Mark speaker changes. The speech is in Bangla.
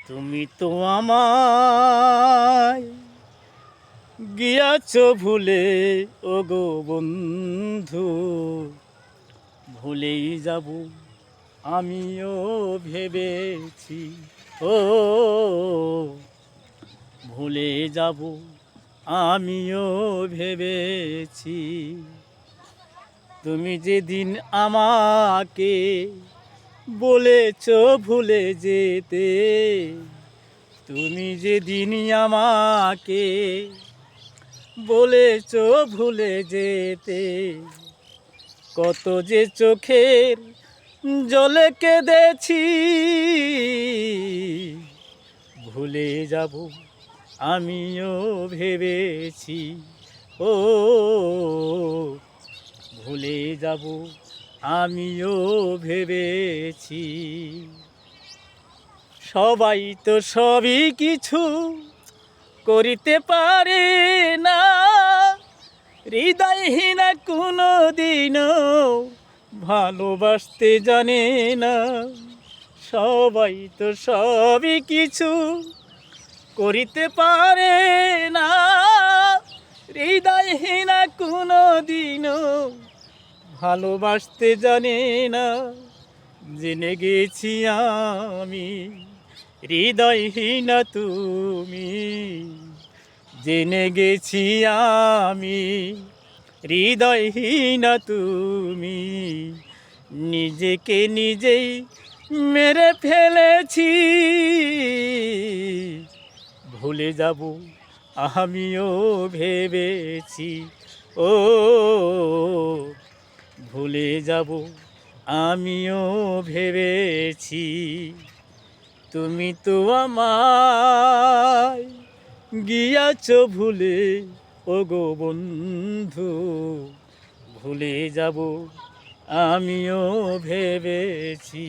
Speaker 1: তুমি তো আমায় গিয়াছ ভুলে, ওগো বন্ধু। ভুলেই যাব আমিও ভেবেছি, ও ভুলে যাব আমিও ভেবেছি। তুমি যেদিন আমাকে বলেছ ভুলে যেতে, তুমি যেদিন আমাকে বলেছ ভুলে যেতে, কত যে চোখের জলে কেঁদেছি। ভুলে যাব আমিও ভেবেছি, ও ভুলে যাব আমিও ভেবেছি। সবাই তো সবই কিছু করিতে পারে না, হৃদয়হীনা কোনো দিনও ভালোবাসতে জানে না। সবাই তো সবই কিছু করিতে পারে না, হৃদয়হীনা কোনো দিনও ভালোবাসতে জানে না। জেনে গেছি আমি হৃদয়হীনা তুমি, জেনে গেছি আমি হৃদয়হীনা তুমি। নিজেকে নিজেই মেরে ফেলেছি, ভুলে যাব আমিও ভেবেছি, ও ভুলে যাব আমিও ভেবেছি। তুমি তো আমায় গিয়াছ ভুলে, ওগো বন্ধু। ভুলে যাব আমিও ভেবেছি।